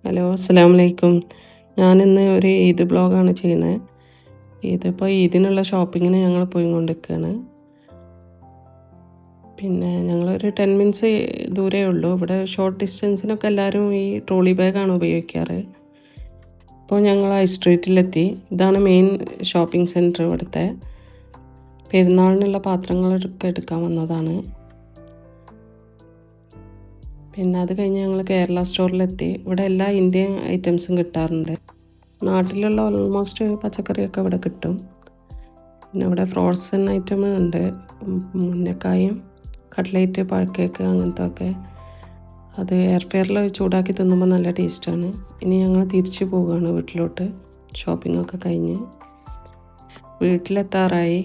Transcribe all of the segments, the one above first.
Hello, അസ്സലാമു അലൈക്കും. ഞാനിന്ന് ഒരു ഈദ് ബ്ലോഗാണ് ചെയ്യണത്. ഇതിപ്പോൾ ഈദിനുള്ള ഷോപ്പിങ്ങിന് ഞങ്ങൾ പോയിക്കൊണ്ടിരിക്കുകയാണ്. പിന്നെ ഞങ്ങളൊരു 10 മിനിറ്റ്സ് ദൂരേ ഉള്ളൂ. ഇവിടെ ഷോർട്ട് ഡിസ്റ്റൻസിനൊക്കെ എല്ലാവരും ഈ ട്രോളി ബാഗാണ് ഉപയോഗിക്കാറ്. ഇപ്പോൾ ഞങ്ങൾ ഹൈ സ്ട്രീറ്റിലെത്തി. ഇതാണ് മെയിൻ ഷോപ്പിംഗ് സെൻറ്റർ ഇവിടുത്തെ. പെരുന്നാളിനുള്ള പാത്രങ്ങളൊക്കെ എടുക്കാൻ വന്നതാണ്. പിന്നെ അത് കഴിഞ്ഞ് ഞങ്ങൾ കേരള സ്റ്റോറിലെത്തി. ഇവിടെ എല്ലാ ഇന്ത്യൻ ഐറ്റംസും കിട്ടാറുണ്ട്. നാട്ടിലുള്ള ഓൾമോസ്റ്റ് പച്ചക്കറിയൊക്കെ ഇവിടെ കിട്ടും. പിന്നെ ഇവിടെ ഫ്രോസൺ ഐറ്റം ഉണ്ട്. മുന്നക്കായും കട്ട്ലേറ്റ് പഴക്കേക്ക് അങ്ങനത്തെ ഒക്കെ. അത് എയർ ഫെയറിൽ ചൂടാക്കി തിന്നുമ്പോൾ നല്ല ടേസ്റ്റാണ്. ഇനി ഞങ്ങൾ തിരിച്ചു പോവുകയാണ് വീട്ടിലോട്ട്. ഷോപ്പിങ്ങൊക്കെ കഴിഞ്ഞ് വീട്ടിലെത്താറായി.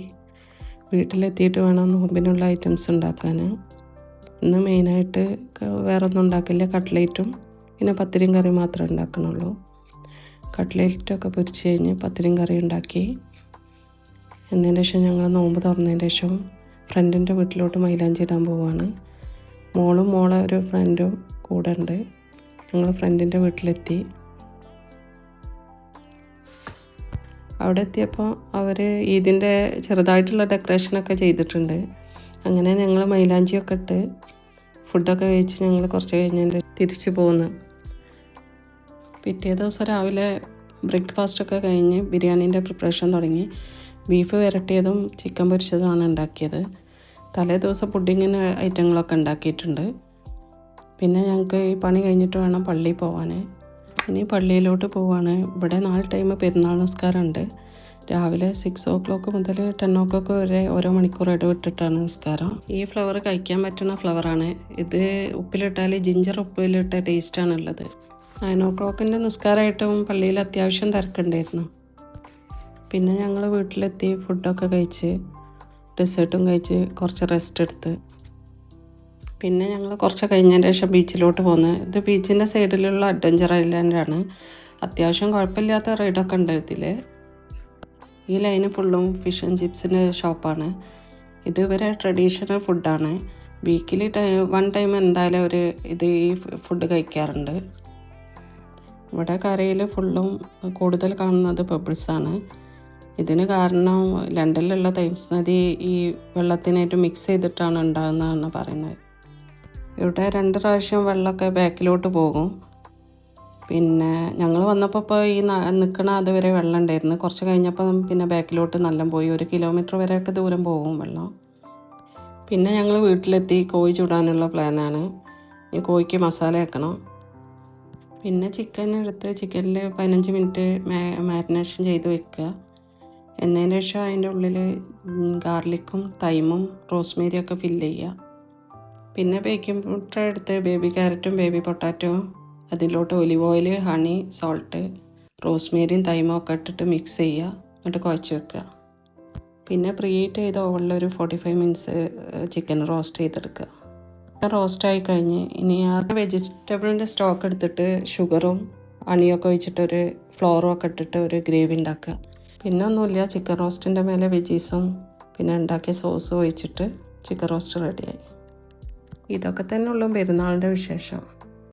വീട്ടിലെത്തിയിട്ട് വേണം നോമ്പിനുള്ള ഐറ്റംസ് ഉണ്ടാക്കാൻ. ഇന്ന് മെയിനായിട്ട് വേറെ ഒന്നും ഉണ്ടാക്കില്ല. കട്ട്ലേറ്റും പിന്നെ പത്തിരിയും കറി മാത്രമേ ഉണ്ടാക്കണുള്ളൂ. കട്ട്ലേറ്റൊക്കെ പൊരിച്ച് കഴിഞ്ഞ് പത്തിരിയും കറി ഉണ്ടാക്കി. എന്നതിന് ശേഷം ഞങ്ങൾ നോമ്പ് തുറന്നതിന് ശേഷം ഫ്രണ്ടിൻ്റെ വീട്ടിലോട്ട് മൈലാഞ്ചി ഇടാൻ പോവുകയാണ്. മോളും മോളെ ഒരു ഫ്രണ്ടും കൂടെ ഉണ്ട്. ഞങ്ങൾ ഫ്രണ്ടിൻ്റെ വീട്ടിലെത്തി. അവിടെ എത്തിയപ്പോൾ അവർ ഇതിൻ്റെ ചെറുതായിട്ടുള്ള ഡെക്കറേഷനൊക്കെ ചെയ്തിട്ടുണ്ട്. അങ്ങനെ ഞങ്ങൾ മൈലാഞ്ചിയൊക്കെ ഇട്ട് ഫുഡൊക്കെ കഴിച്ച് ഞങ്ങൾ കുറച്ച് കഴിഞ്ഞ് തിരിച്ചു പോകുന്നു. പിറ്റേ ദിവസം രാവിലെ ബ്രേക്ക്ഫാസ്റ്റൊക്കെ കഴിഞ്ഞ് ബിരിയാണീൻ്റെ പ്രിപ്പറേഷൻ തുടങ്ങി. ബീഫ് വരട്ടിയതും ചിക്കൻ പൊരിച്ചതുമാണ് ഉണ്ടാക്കിയത്. തലേ ദിവസം പുഡിങ്ങിന് ഐറ്റങ്ങളൊക്കെ ഉണ്ടാക്കിയിട്ടുണ്ട്. പിന്നെ ഞങ്ങൾക്ക് ഈ പണി കഴിഞ്ഞിട്ട് വേണം പള്ളിയിൽ പോകാൻ. ഇനി പള്ളിയിലോട്ട് പോവാണ്. ഇവിടെ 4 ടൈം പെരുന്നാൾ നിസ്കാരമുണ്ട്. രാവിലെ 6 o'clock മുതൽ 10 o'clock വരെ ഓരോ മണിക്കൂർ ഇടവിട്ടിട്ടാണ് നിസ്കാരം. ഈ ഫ്ലവർ കഴിക്കാൻ പറ്റുന്ന ഫ്ലവറാണ്. ഇത് ഉപ്പിലിട്ടാൽ ജിഞ്ചർ ഉപ്പിലിട്ട ടേസ്റ്റാണുള്ളത്. 9 o'clock നിസ്കാരമായിട്ടും പള്ളിയിൽ അത്യാവശ്യം തിരക്കുണ്ടായിരുന്നു. പിന്നെ ഞങ്ങൾ വീട്ടിലെത്തി ഫുഡൊക്കെ കഴിച്ച് ഡെസേർട്ടും കഴിച്ച് കുറച്ച് റെസ്റ്റ് എടുത്ത് പിന്നെ ഞങ്ങൾ കുറച്ച് കഴിഞ്ഞതിന് ശേഷം ബീച്ചിലോട്ട് പോന്ന്. ഇത് ബീച്ചിൻ്റെ സൈഡിലുള്ള അഡ്വഞ്ചർ ഐലാൻഡാണ്. അത്യാവശ്യം കുഴപ്പമില്ലാത്ത റൈഡൊക്കെ ഉണ്ട് ഇതിൽ. ഈ ലൈന് ഫുള്ളും ഫിഷ് ആൻഡ് ചിപ്സിൻ്റെ ഷോപ്പാണ്. ഇതുവരെ ട്രഡീഷണൽ ഫുഡാണ്. വീക്കിലി 1 ടൈം എന്തായാലും ഈ ഫുഡ് കഴിക്കാറുണ്ട്. ഇവിടെ കരയിൽ ഫുള്ളും കൂടുതൽ കാണുന്നത് ബബിൾസാണ്. ഇതിന് കാരണം ലണ്ടനിലുള്ള തേംസ് നദി ഈ വെള്ളത്തിനായിട്ട് മിക്സ് ചെയ്തിട്ടാണ് ഉണ്ടാകുന്നതെന്നാണ് പറയുന്നത്. ഇവിടെ 2 പ്രാവശ്യം വെള്ളമൊക്കെ ബാക്കിലോട്ട് പോകും. പിന്നെ ഞങ്ങൾ വന്നപ്പോൾ ഇപ്പോൾ ഈ നിൽക്കണ അതുവരെ വെള്ളം ഉണ്ടായിരുന്നു. കുറച്ച് കഴിഞ്ഞപ്പോൾ പിന്നെ ബാക്കിലോട്ട് നല്ല പോയി. 1 കിലോമീറ്റർ വരെയൊക്കെ ദൂരം പോകും വെള്ളം. പിന്നെ ഞങ്ങൾ വീട്ടിലെത്തി കോഴി ചൂടാനുള്ള പ്ലാനാണ്. ഈ കോഴിക്ക് മസാല വെക്കണം. പിന്നെ ചിക്കൻ എടുത്ത് ചിക്കനിൽ 15 മിനിറ്റ് മാരിനേഷൻ ചെയ്ത് വെക്കുക. എന്നതിന് ശേഷം അതിൻ്റെ ഉള്ളിൽ ഗാർലിക്കും തൈമും റോസ്മേരിയൊക്കെ ഫില്ല് ചെയ്യുക. പിന്നെ ബേക്കിംഗ് പൗഡർ എടുത്ത് ബേബി ക്യാരറ്റും ബേബി പൊട്ടാറ്റോയും അതിലോട്ട് ഒലിവ് ഓയിൽ, ഹണി, സോൾട്ട്, റോസ്മേരിയും തൈമും ഒക്കെ ഇട്ടിട്ട് മിക്സ് ചെയ്യുക. എന്നിട്ട് കുഴച്ച് വെക്കുക. പിന്നെ പ്രീഹീറ്റ് ചെയ്ത ഓവനിൽ 45 മിനിറ്റ്സ് ചിക്കൻ റോസ്റ്റ് ചെയ്തെടുക്കുക. റോസ്റ്റായി കഴിഞ്ഞ് ഇനി ആ വെജിറ്റബിളിൻ്റെ സ്റ്റോക്ക് എടുത്തിട്ട് ഷുഗറും ഹണിയൊക്കെ ഒഴിച്ചിട്ട് ഫ്ലോറും ഒക്കെ ഇട്ടിട്ട് ഒരു ഗ്രേവി ഉണ്ടാക്കുക. പിന്നെ ഒന്നുമില്ല, ചിക്കൻ റോസ്റ്റിൻ്റെ മേലെ വെജീസും പിന്നെ ഉണ്ടാക്കിയ സോസും ഒഴിച്ചിട്ട് ചിക്കൻ റോസ്റ്റ് റെഡിയായി. ഇതൊക്കെ തന്നെ ഉള്ളൂ പെരുന്നാളിൻ്റെ വിശേഷം.